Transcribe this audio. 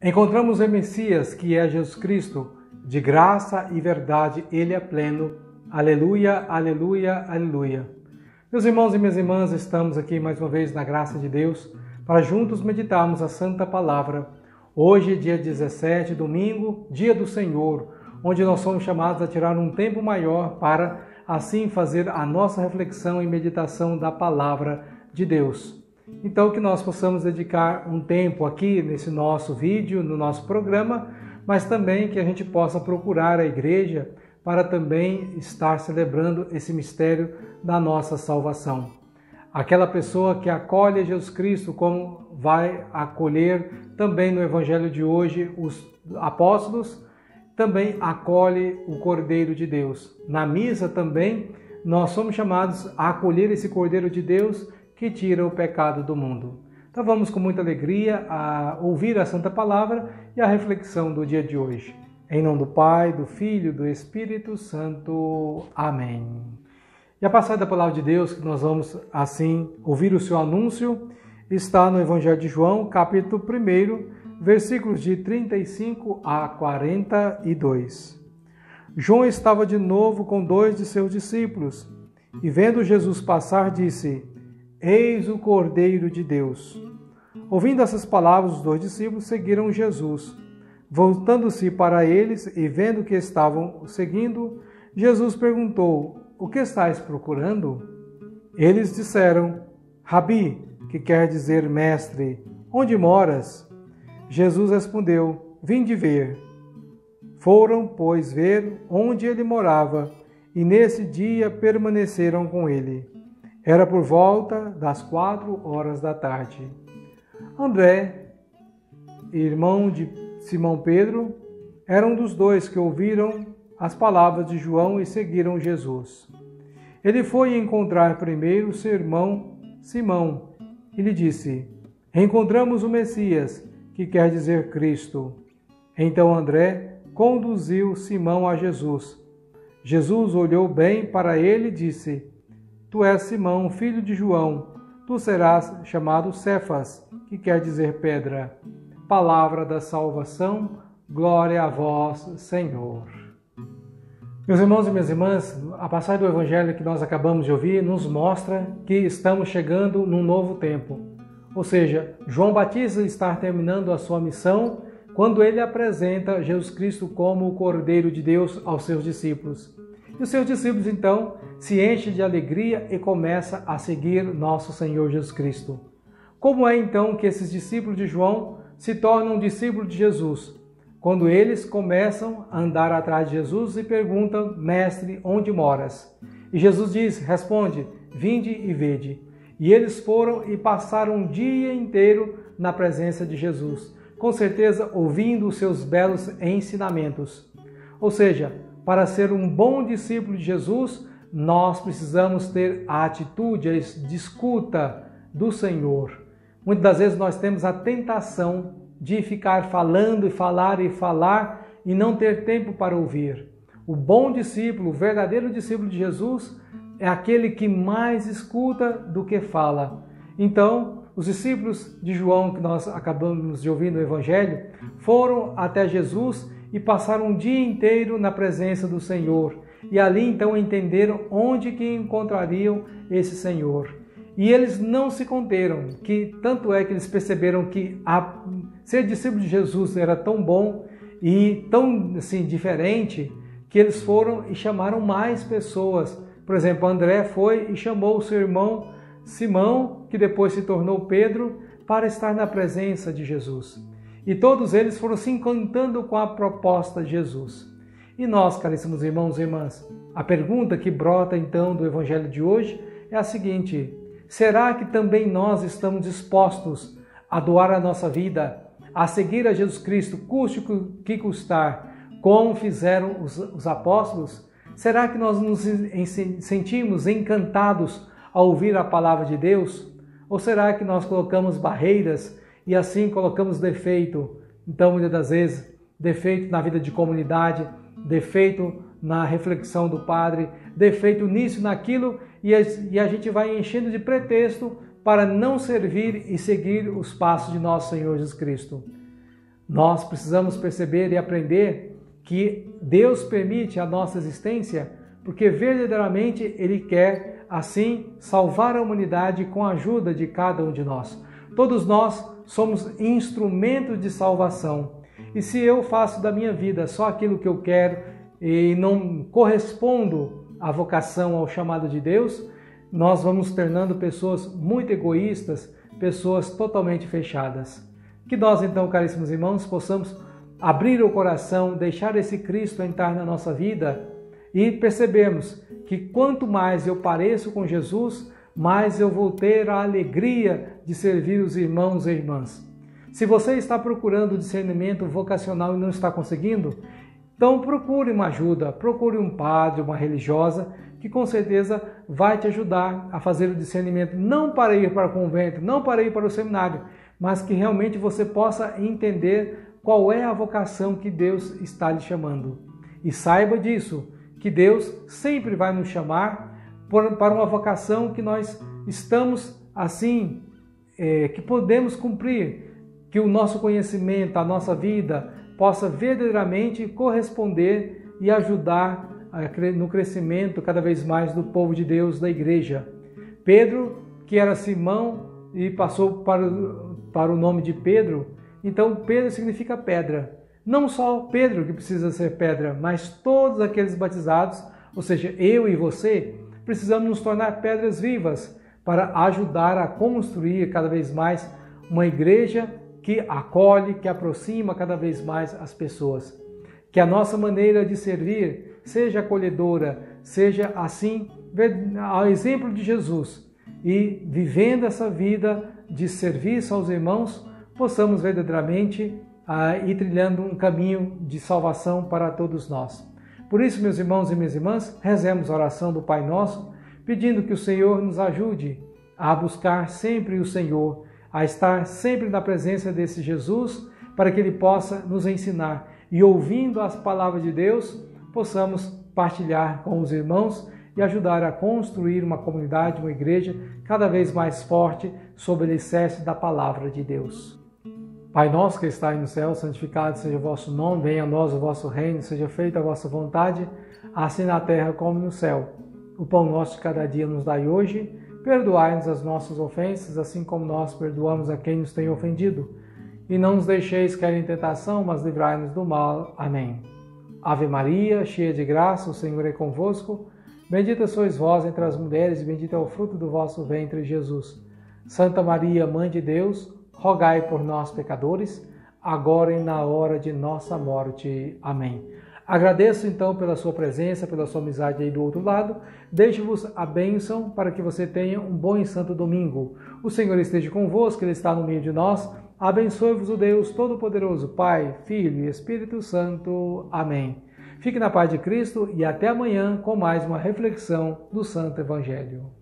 Encontramos o Messias, que é Jesus Cristo, de graça e verdade, Ele é pleno. Aleluia, aleluia, aleluia. Meus irmãos e minhas irmãs, estamos aqui mais uma vez na graça de Deus para juntos meditarmos a Santa Palavra. Hoje, dia 17, domingo, dia do Senhor, onde nós somos chamados a tirar um tempo maior para assim fazer a nossa reflexão e meditação da Palavra de Deus. Então, que nós possamos dedicar um tempo aqui nesse nosso vídeo, no nosso programa, mas também que a gente possa procurar a igreja para também estar celebrando esse mistério da nossa salvação. Aquela pessoa que acolhe Jesus Cristo, como vai acolher também no Evangelho de hoje os apóstolos, também acolhe o Cordeiro de Deus. Na missa também nós somos chamados a acolher esse Cordeiro de Deus que tira o pecado do mundo. Então vamos com muita alegria a ouvir a Santa Palavra e a reflexão do dia de hoje. Em nome do Pai, do Filho e do Espírito Santo. Amém. E a passagem da Palavra de Deus, que nós vamos assim ouvir o seu anúncio, está no Evangelho de João, capítulo 1, versículos de 35 a 42. João estava de novo com 2 de seus discípulos, e vendo Jesus passar, disse: Eis o Cordeiro de Deus. Ouvindo essas palavras, os 2 discípulos seguiram Jesus. Voltando-se para eles e vendo que estavam seguindo, Jesus perguntou: O que estáis procurando? Eles disseram: Rabi, que quer dizer mestre, onde moras? Jesus respondeu: Vinde ver. Foram, pois, ver onde ele morava, e nesse dia permaneceram com ele. Era por volta das 4 da tarde. André, irmão de Simão Pedro, era um dos 2 que ouviram as palavras de João e seguiram Jesus. Ele foi encontrar primeiro seu irmão Simão e lhe disse: Encontramos o Messias, que quer dizer Cristo. Então André conduziu Simão a Jesus. Jesus olhou bem para ele e disse: Tu és Simão, filho de João, tu serás chamado Cefas, que quer dizer pedra. Palavra da salvação, glória a vós, Senhor. Meus irmãos e minhas irmãs, a passagem do Evangelho que nós acabamos de ouvir nos mostra que estamos chegando num novo tempo. Ou seja, João Batista está terminando a sua missão quando ele apresenta Jesus Cristo como o Cordeiro de Deus aos seus discípulos. E os seus discípulos, então, se enchem de alegria e começam a seguir nosso Senhor Jesus Cristo. Como é, então, que esses discípulos de João se tornam discípulos de Jesus? Quando eles começam a andar atrás de Jesus e perguntam: Mestre, onde moras? E Jesus responde: Vinde e vede. E eles foram e passaram o dia inteiro na presença de Jesus, com certeza ouvindo os seus belos ensinamentos. Ou seja, para ser um bom discípulo de Jesus, nós precisamos ter a atitude de escuta do Senhor. Muitas das vezes nós temos a tentação de ficar falando e falar e não ter tempo para ouvir. O bom discípulo, o verdadeiro discípulo de Jesus, é aquele que mais escuta do que fala. Então, os discípulos de João, que nós acabamos de ouvir no Evangelho, foram até Jesus e passaram um dia inteiro na presença do Senhor. E ali então entenderam onde que encontrariam esse Senhor. E eles não se conteram, que tanto é que eles perceberam que ser discípulo de Jesus era tão bom e tão assim, diferente, que eles foram e chamaram mais pessoas. Por exemplo, André foi e chamou o seu irmão Simão, que depois se tornou Pedro, para estar na presença de Jesus. E todos eles foram se encantando com a proposta de Jesus. E nós, caríssimos irmãos e irmãs, a pergunta que brota então do Evangelho de hoje é a seguinte: será que também nós estamos dispostos a doar a nossa vida, a seguir a Jesus Cristo, custe o que custar, como fizeram os apóstolos? Será que nós nos sentimos encantados ao ouvir a palavra de Deus? Ou será que nós colocamos barreiras e assim colocamos defeito? Então, muitas das vezes, defeito na vida de comunidade, defeito na reflexão do Padre, defeito nisso, naquilo, e a gente vai enchendo de pretexto para não servir e seguir os passos de nosso Senhor Jesus Cristo. Nós precisamos perceber e aprender que Deus permite a nossa existência porque verdadeiramente Ele quer, assim, salvar a humanidade com a ajuda de cada um de nós. Todos nós somos instrumentos de salvação. E se eu faço da minha vida só aquilo que eu quero e não correspondo à vocação, ao chamado de Deus, nós vamos tornando pessoas muito egoístas, pessoas totalmente fechadas. Que nós então, caríssimos irmãos, possamos abrir o coração, deixar esse Cristo entrar na nossa vida e percebermos que quanto mais eu pareço com Jesus, mais eu vou ter a alegria de servir os irmãos e irmãs. Se você está procurando discernimento vocacional e não está conseguindo, então procure uma ajuda, procure um padre, uma religiosa, que com certeza vai te ajudar a fazer o discernimento, não para ir para o convento, não para ir para o seminário, mas que realmente você possa entender qual é a vocação que Deus está lhe chamando. E saiba disso, que Deus sempre vai nos chamar para uma vocação que nós estamos assim, que podemos cumprir, que o nosso conhecimento, a nossa vida possa verdadeiramente corresponder e ajudar no crescimento cada vez mais do povo de Deus, da igreja. Pedro, que era Simão e passou para o nome de Pedro, então Pedro significa pedra. Não só Pedro que precisa ser pedra, mas todos aqueles batizados, ou seja, eu e você, precisamos nos tornar pedras vivas para ajudar a construir cada vez mais uma igreja que acolhe, que aproxima cada vez mais as pessoas. Que a nossa maneira de servir seja acolhedora, seja assim, ao exemplo de Jesus. E vivendo essa vida de serviço aos irmãos, possamos verdadeiramente ir trilhando um caminho de salvação para todos nós. Por isso, meus irmãos e minhas irmãs, rezemos a oração do Pai Nosso, pedindo que o Senhor nos ajude a buscar sempre o Senhor, a estar sempre na presença desse Jesus, para que Ele possa nos ensinar. E ouvindo as palavras de Deus, possamos partilhar com os irmãos e ajudar a construir uma comunidade, uma igreja cada vez mais forte sob o alicerce da palavra de Deus. Pai nosso que estais no céu, santificado seja o vosso nome, venha a nós o vosso reino, seja feita a vossa vontade, assim na terra como no céu. O pão nosso de cada dia nos dai hoje, perdoai-nos as nossas ofensas, assim como nós perdoamos a quem nos tem ofendido. E não nos deixeis cair em tentação, mas livrai-nos do mal. Amém. Ave Maria, cheia de graça, o Senhor é convosco. Bendita sois vós entre as mulheres, e bendito é o fruto do vosso ventre, Jesus. Santa Maria, Mãe de Deus, rogai por nós, pecadores, agora e na hora de nossa morte. Amém. Agradeço então pela sua presença, pela sua amizade aí do outro lado. Deixo-vos a bênção para que você tenha um bom e santo domingo. O Senhor esteja convosco, Ele está no meio de nós. Abençoe-vos o Deus Todo-Poderoso, Pai, Filho e Espírito Santo. Amém. Fique na paz de Cristo e até amanhã com mais uma reflexão do Santo Evangelho.